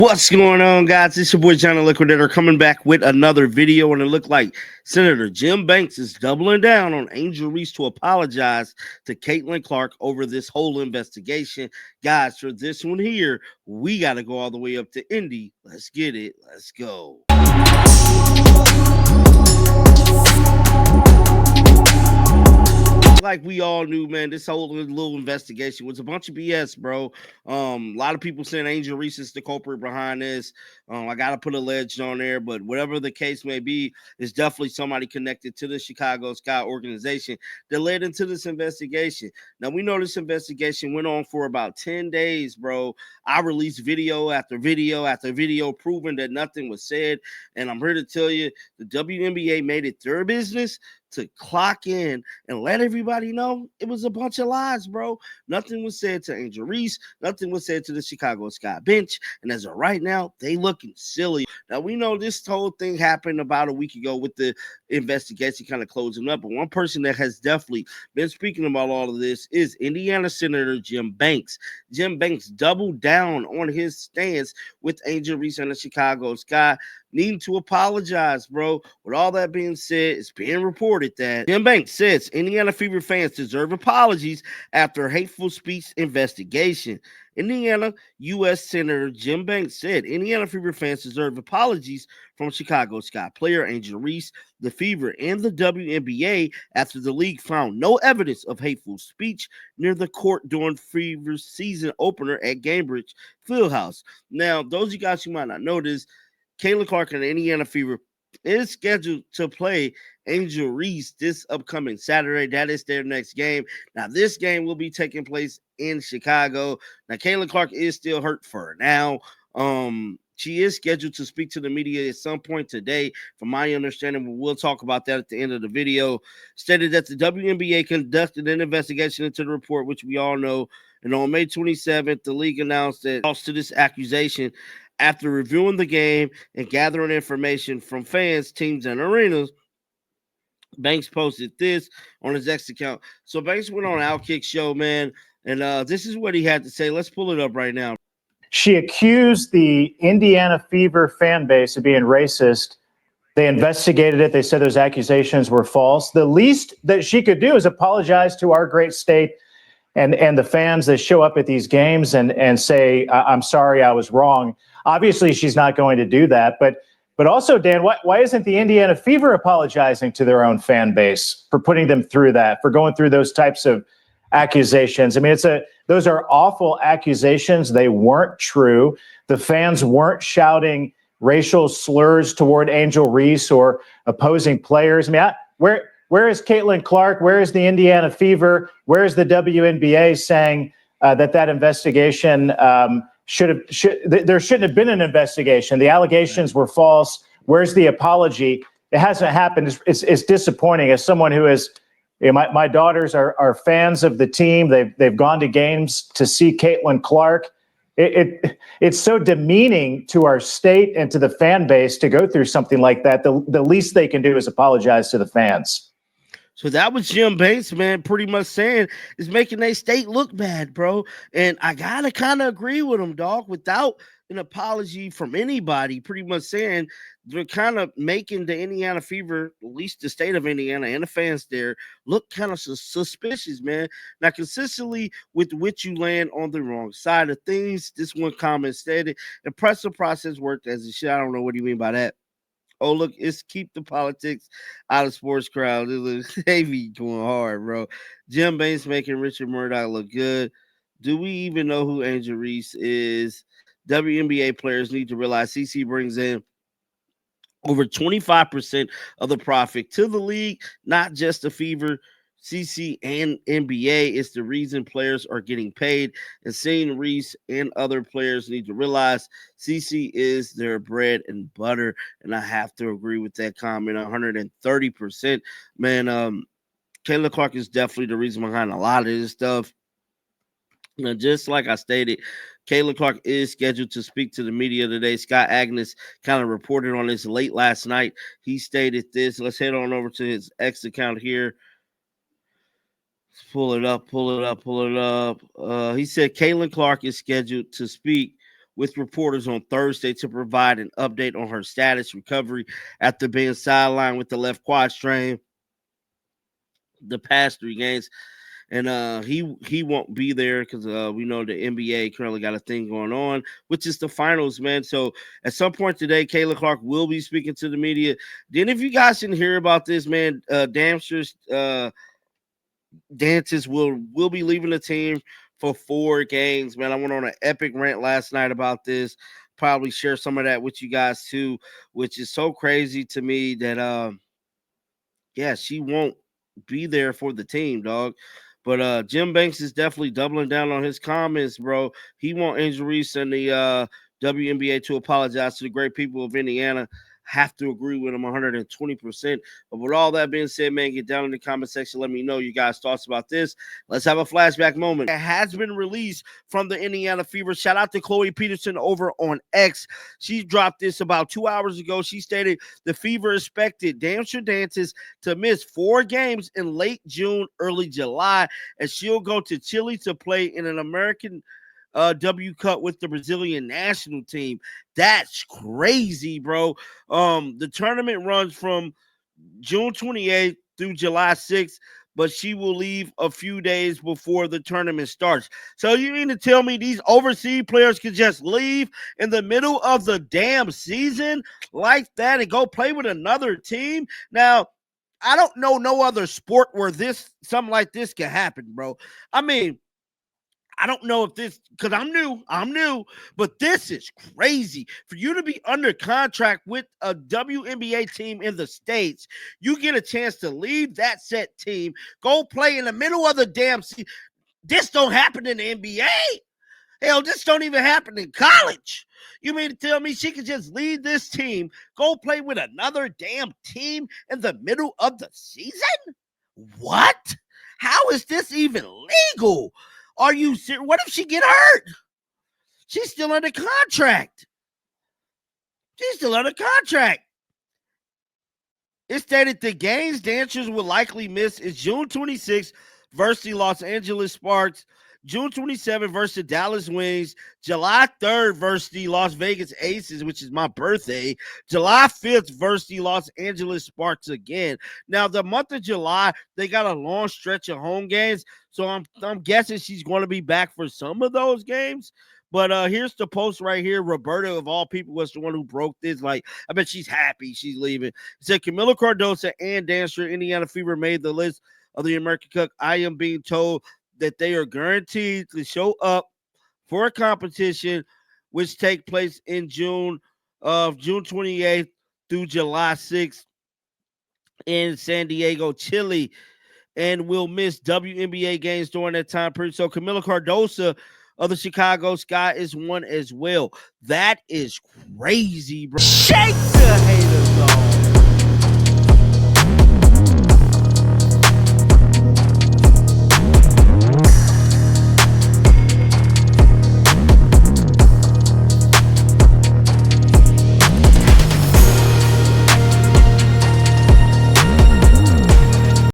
What's going on, guys? It's your boy Johnny Liquidator coming back with another video, and it looked like Senator Jim Banks is doubling down on Angel Reese to apologize to Caitlin Clark over this whole investigation. Guys, for this one here, we got to go all the way up to Indy. Let's get it. Let's go. Like we all knew, man, this whole little investigation was a bunch of BS, bro. A lot of people saying Angel Reese is the culprit behind this. I gotta put a legend on there, but whatever the case may be, it's definitely somebody connected to the Chicago Sky organization that led into this investigation. Now we know this investigation went on for about 10 days, bro. I released video after video after video proving that nothing was said, and I'm here to tell you the WNBA made it their business to clock in and let everybody know it was a bunch of lies, bro. Nothing was said to Angel Reese. Nothing was said to the Chicago Sky bench. And as of right now, they looking silly. Now, we know this whole thing happened about a week ago with the investigation kind of closing up. But one person that has definitely been speaking about all of this is Indiana Senator Jim Banks. Jim Banks doubled down on his stance with Angel Reese and the Chicago Sky, needing to apologize, bro. With all that being said, it's being reported that Jim Banks says Indiana Fever fans deserve apologies after hateful speech investigation. Indiana U.S. Senator Jim Banks said Indiana Fever fans deserve apologies from Chicago Sky player Angel Reese, the Fever, and the WNBA after the league found no evidence of hateful speech near the court during Fever's season opener at Cambridge Fieldhouse. Now, those of you guys who might not know this, Caitlin Clark and the Indiana Fever is scheduled to play Angel Reese this upcoming Saturday. That is their next game. Now, this game will be taking place in Chicago. Now, Caitlin Clark is still hurt for now. She is scheduled to speak to the media at some point today, from my understanding. We'll talk about that at the end of the video. Stated that the WNBA conducted an investigation into the report, which we all know. And on May 27th, the league announced that to this accusation after reviewing the game and gathering information from fans, teams, and arenas. Banks posted this on his X account. So Banks went on Outkick show, man, and this is what he had to say. Let's pull it up right now. She accused the Indiana Fever fan base of being racist. They investigated it. They said those accusations were false. The least that she could do is apologize to our great state and the fans that show up at these games and say, I'm sorry, I was wrong. Obviously, she's not going to do that. But also, Dan, why isn't the Indiana Fever apologizing to their own fan base for putting them through that, for going through those types of accusations? I mean, those are awful accusations. They weren't true. The fans weren't shouting racial slurs toward Angel Reese or opposing players. I mean, where is Caitlin Clark? Where is the Indiana Fever? Where is the WNBA saying that investigation there shouldn't have been an investigation? The allegations were false. Where's the apology? It hasn't happened. It's disappointing. As someone who is, my daughters are fans of the team. They've gone to games to see Caitlin Clark. It's so demeaning to our state and to the fan base to go through something like that. The least they can do is apologize to the fans. So that was Jim Banks, man, pretty much saying it's making their state look bad, bro. And I got to kind of agree with him, dog, without an apology from anybody, pretty much saying they're kind of making the Indiana Fever, at least the state of Indiana and the fans there, look kind of suspicious, man. Now, consistently with which you land on the wrong side of things, this one comment stated, the press process worked as it should. I don't know what do you mean by that. Oh, look, it's keep the politics out of sports crowd. They be going hard, bro. Jim Banks making Richard Murdoch look good. Do we even know who Angel Reese is? WNBA players need to realize CC brings in over 25% of the profit to the league, not just the Fever. CC and NBA is the reason players are getting paid, and seeing Reese and other players need to realize CC is their bread and butter, and I have to agree with that comment 130%. Man, Caitlin Clark is definitely the reason behind a lot of this stuff. Now, just like I stated, Caitlin Clark is scheduled to speak to the media today. Scott Agnes kind of reported on this late last night. He stated this. Let's head on over to his X account here. Pull it up. He said Caitlin Clark is scheduled to speak with reporters on Thursday to provide an update on her status recovery after being sidelined with the left quad strain the past 3 games. And he won't be there because we know the NBA currently got a thing going on, which is the finals, man. So at some point today, Kayla Clark will be speaking to the media. Then if you guys didn't hear about this, man, Damster's Dances will be leaving the team for 4 games, man. I went on an epic rant last night about this. Probably share some of that with you guys too, which is so crazy to me that yeah, she won't be there for the team, dog. But Jim Banks is definitely doubling down on his comments, bro. He want Angel Reese and the WNBA to apologize to the great people of Indiana. Have to agree with him 120%. But with all that being said, man, get down in the comment section. Let me know you guys' thoughts about this. Let's have a flashback moment. It has been released from the Indiana Fever. Shout out to Chloe Peterson over on X. She dropped this about 2 hours ago. She stated the Fever expected Damster Dances to miss 4 games in late June, early July, as she'll go to Chile to play in an American W Cup with the Brazilian national team. That's crazy, bro. The tournament runs from June 28th through July 6th, but she will leave a few days before the tournament starts. So you mean to tell me these overseas players can just leave in the middle of the damn season like that and go play with another team? Now, I don't know no other sport where something like this can happen, bro. I mean, I don't know if this, because I'm new, but this is crazy. For you to be under contract with a WNBA team in the States, you get a chance to leave that set team, go play in the middle of the damn season. This don't happen in the NBA. Hell, this don't even happen in college. You mean to tell me she could just leave this team, go play with another damn team in the middle of the season? What? How is this even legal? Are you serious? What if she get hurt? She's still under contract. It stated the games dancers will likely miss is June 26th versus the Los Angeles Sparks, June 27th versus the Dallas Wings, July 3rd versus the Las Vegas Aces, which is my birthday, July 5th versus the Los Angeles Sparks again. Now, the month of July, they got a long stretch of home games, so I'm guessing she's going to be back for some of those games. But here's the post right here. Roberta, of all people, was the one who broke this. Like, I bet she's happy she's leaving. It said Camila Cardoso and Dancer, Indiana Fever made the list of the American Cup. I am being told that they are guaranteed to show up for a competition which take place in June 28th through July 6th in San Diego, Chile, and will miss WNBA games during that time period. So Camila Cardoso of the Chicago Sky is one as well. That is crazy, bro. Shake the haters.